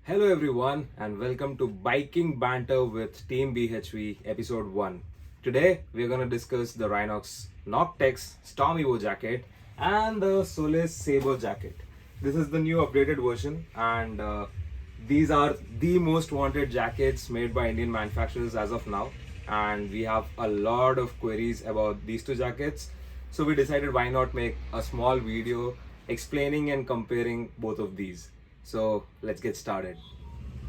Hello everyone and welcome to Biking Banter with Team BHV episode 1. Today we're going to discuss the Rynox Noctex Storm jacket and the Solace Sabre jacket. This is the new updated version and these are the most wanted jackets made by Indian manufacturers as of now, and we have a lot of queries about these two jackets. So we decided why not make a small video explaining and comparing both of these. So let's get started.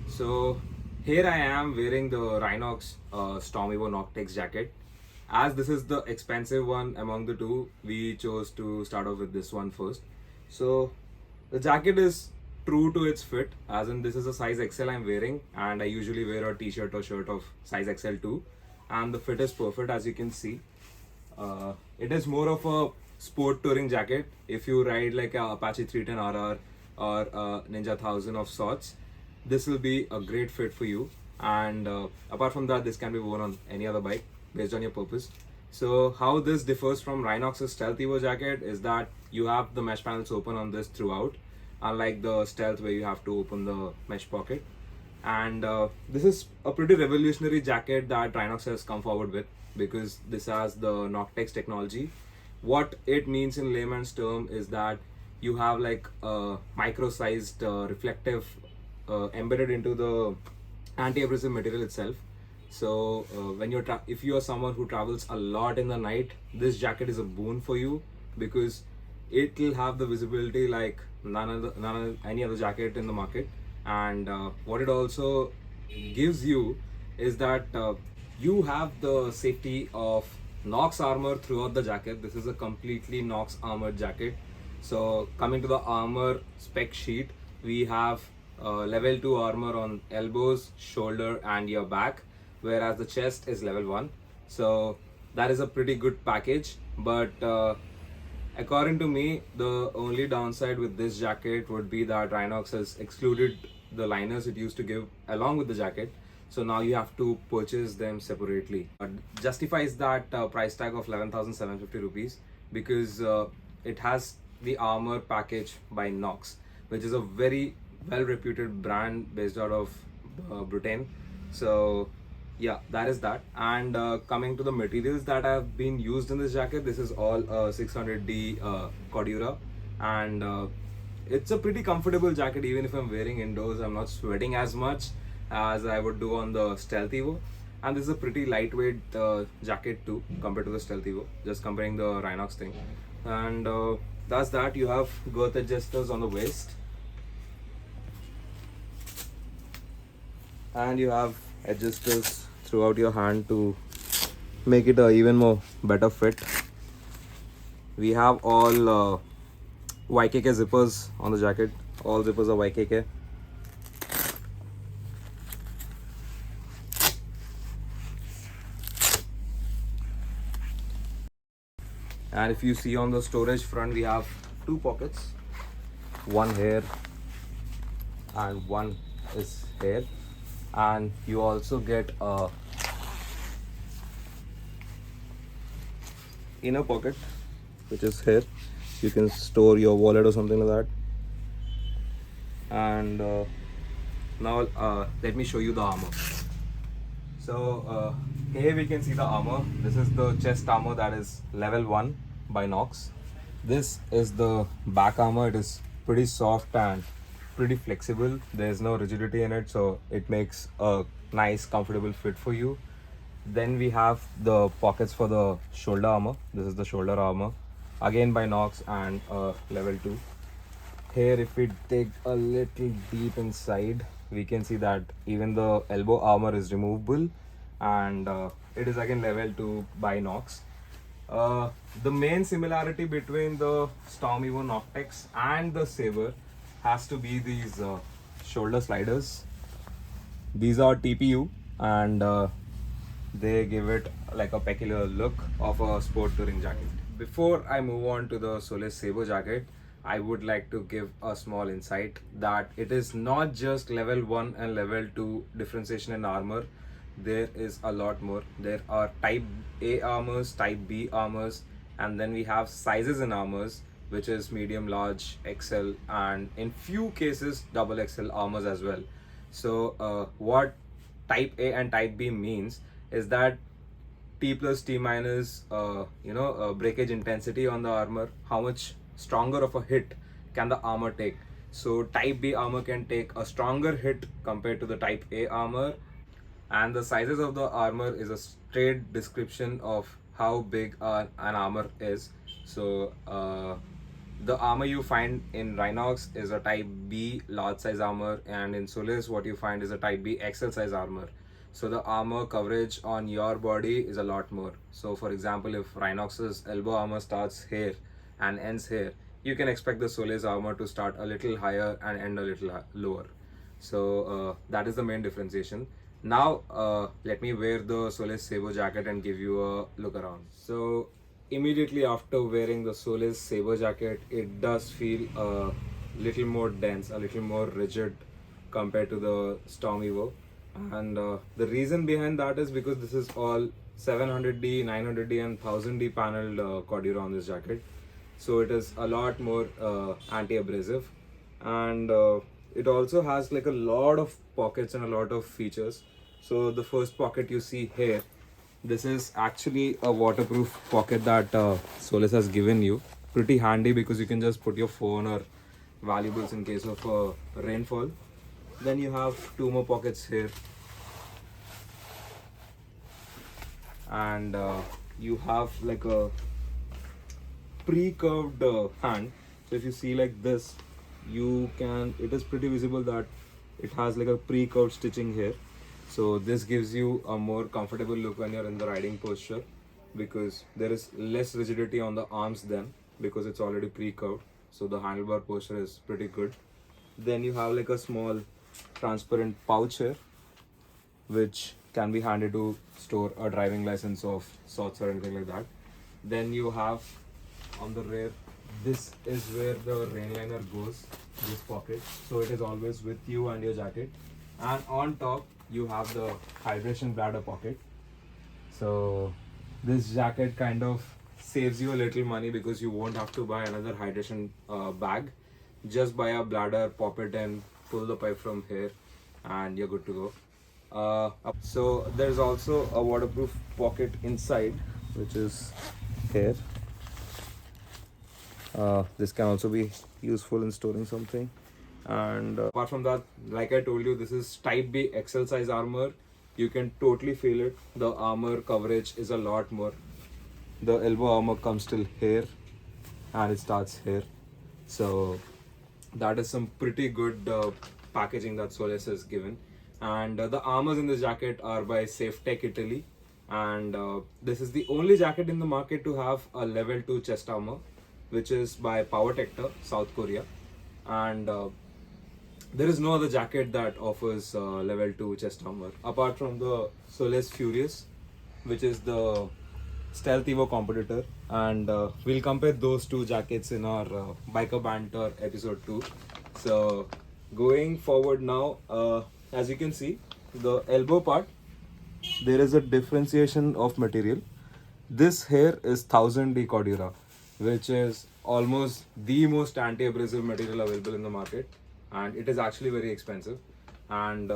So here I am wearing the Rynox Noctex jacket. As this is the expensive one among the two, we chose to start off with this one first. So the jacket is true to its fit, as in this is a size XL I'm wearing, and I usually wear a t-shirt or shirt of size XL too, and the fit is perfect. As you can see, it is more of a sport touring jacket. If you ride like a Apache 310RR or a Ninja 1000 of sorts, this will be a great fit for you. And apart from that, this can be worn on any other bike based on your purpose. So how this differs from Rynox's Stealth Evo jacket is that you have the mesh panels open on this throughout, unlike the Stealth where you have to open the mesh pocket. And this is a pretty revolutionary jacket that Rhinox has come forward with, because this has the Noctex technology. What it means in layman's term is that you have like a micro-sized reflective embedded into the anti-abrasive material itself. So when if you are someone who travels a lot in the night, this jacket is a boon for you, because it will have the visibility like any other jacket in the market. And what it also gives you is that you have the safety of Nox armor throughout the jacket. This is a completely Nox armored jacket. So coming to the armor spec sheet, we have level 2 armor on elbows, shoulder and your back, whereas the chest is level 1. So that is a pretty good package. But according to me, the only downside with this jacket would be that Rynox has excluded the liners it used to give along with the jacket. So now you have to purchase them separately. Justifies that price tag of 11,750 rupees, because it has the armor package by Nox, which is a very well-reputed brand based out of Britain. So yeah, that is that. And coming to the materials that have been used in this jacket, this is all 600D Cordura, and it's a pretty comfortable jacket. Even if I'm wearing indoors, I'm not sweating as much as I would do on the Stealth Evo. And this is a pretty lightweight jacket too compared to the Stealth Evo, just comparing the Rhinox thing. And that's that. You have girth adjusters on the waist, and you have adjusters throughout your hand to make it a even more better fit. We have all YKK zippers on the jacket. All zippers are YKK. And if you see on the storage front, we have two pockets, one here and one is here. And you also get a inner pocket which is here. You can store your wallet or something like that. And now let me show you the armor. So here we can see the armor. This is the chest armor, that is level 1 by Nox. This is the back armor. It is pretty soft and pretty flexible. There's no rigidity in it, so it makes a nice comfortable fit for you. Then we have the pockets for the shoulder armor. This is the shoulder armor, again by Nox, and level 2. Here if we dig a little deep inside, we can see that even the elbow armor is removable, and it is again level 2 by Nox. The main similarity between the Storm Evo Noctex and the Sabre has to be these shoulder sliders. These are TPU, and they give it like a peculiar look of a sport touring jacket. Before I move on to the Solace Sabre jacket, I would like to give a small insight that it is not just level 1 and level 2 differentiation in armor. There is a lot more. There are type A armors, type B armors, and then we have sizes in armors, which is medium, large, XL, and in few cases double XL armors as well. So what type A and type B means is that T plus T minus breakage intensity on the armor, how much stronger of a hit can the armor take. So type B armor can take a stronger hit compared to the type A armor, and the sizes of the armor is a straight description of how big an armor is. So the armor you find in Rhinox is a type B large size armor, and in Solace what you find is a type B XL size armor. So the armor coverage on your body is a lot more. So for example, if Rhinox's elbow armor starts here and ends here, you can expect the Solace armor to start a little higher and end a little lower. So that is the main differentiation. Now let me wear the Solace Sabre jacket and give you a look around. So immediately after wearing the Solace Sabre jacket, it does feel a little more dense, a little more rigid compared to the Storm Evo. And the reason behind that is because this is all 700D, 900D and 1000D paneled cordura on this jacket. So it is a lot more anti-abrasive, and it also has like a lot of pockets and a lot of features. So the first pocket you see here, this is actually a waterproof pocket that Solace has given you. Pretty handy because you can just put your phone or valuables in case of rainfall. Then you have two more pockets here, and you have like a pre-curved hand. So if you see like this, it is pretty visible that it has like a pre-curved stitching here. So this gives you a more comfortable look when you're in the riding posture, because there is less rigidity on the arms then, because it's already pre-curved. So the handlebar posture is pretty good. Then you have like a small transparent pouch here, which can be handy to store a driving license of sorts or anything like that. Then you have on the rear, this is where the rain liner goes, this pocket. So it is always with you and your jacket. And on top you have the hydration bladder pocket. So this jacket kind of saves you a little money because you won't have to buy another hydration bag. Just buy a bladder, pop it in, pull the pipe from here, and you're good to go. So there's also a waterproof pocket inside, which is here. This can also be useful in storing something. And apart from that, like I told you, this is type B XL size armor. You can totally feel it. The armor coverage is a lot more. The elbow armor comes till here and it starts here. So that is some pretty good packaging that Solace has given. And the armors in this jacket are by SafeTech Italy, and this is the only jacket in the market to have a level 2 chest armor, which is by PowerTector, South Korea. And there is no other jacket that offers level 2 chest armor apart from the Solace Furious, which is the Stealth Evo competitor. And we'll compare those two jackets in our Biker Banter episode 2. So going forward now, as you can see, the elbow part, there is a differentiation of material. This here is 1000D cordura, which is almost the most anti-abrasive material available in the market, and it is actually very expensive. And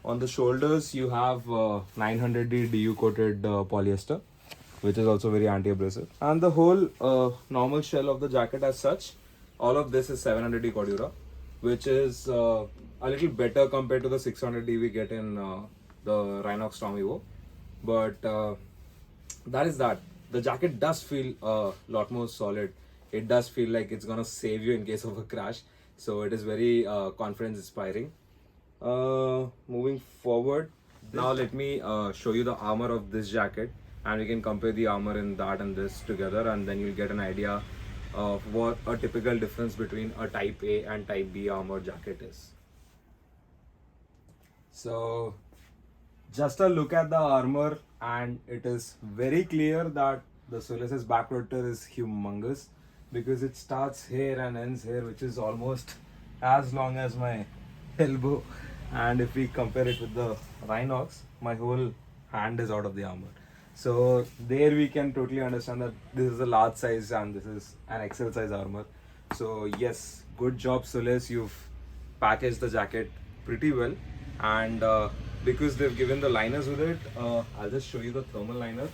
on the shoulders you have 900D DU coated polyester, which is also very anti-abrasive. And the whole normal shell of the jacket as such, all of this is 700D cordura, which is a little better compared to the 600D we get in the Rynox Storm Evo. But that is that. The jacket does feel a lot more solid. It does feel like it's gonna save you in case of a crash. So it is very confidence inspiring. Moving forward, now let me show you the armor of this jacket, and we can compare the armor in that and this together, and then you'll get an idea of what a typical difference between a type A and type B armor jacket is. So just a look at the armor, and it is very clear that the Solace's back rotor is humongous, because it starts here and ends here, which is almost as long as my elbow. And if we compare it with the Rhinox, my whole hand is out of the armor. So there we can totally understand that this is a large size and this is an XL size armor. So yes, good job Solace, you've packaged the jacket pretty well. and because they've given the liners with it, I'll just show you the thermal liner.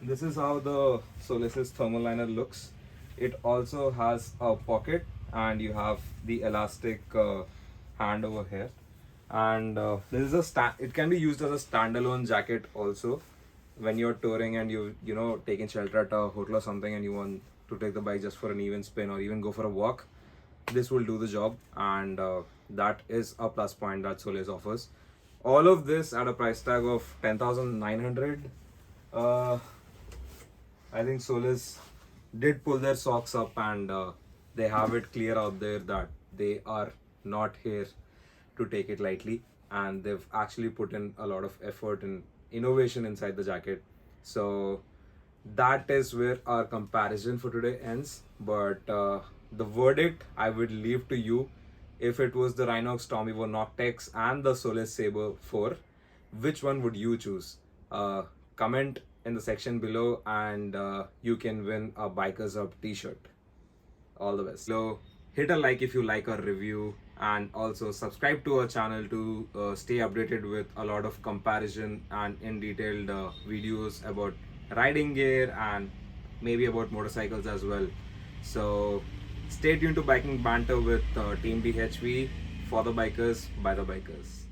This is how the Solace's thermal liner looks. It also has a pocket, and you have the elastic hand over here. And this is it can be used as a standalone jacket also when you're touring and you know taking shelter at a hotel or something, and you want to take the bike just for an even spin or even go for a walk. This will do the job, and that is a plus point that Solace offers. All of this at a price tag of 10,900. I think Solace did pull their socks up, and they have it clear out there that they are not here to take it lightly, and they've actually put in a lot of effort and innovation inside the jacket. So that is where our comparison for today ends. But the verdict I would leave to you. If it was the Rynox Noctex and the Solace Sabre 4, which one would you choose? Comment in the section below, and you can win a Bikers Hub t-shirt. All the best. So hit a like if you like our review, and also subscribe to our channel to stay updated with a lot of comparison and in detailed videos about riding gear and maybe about motorcycles as well. So stay tuned to Biking Banter with Team BHV, for the bikers, by the bikers.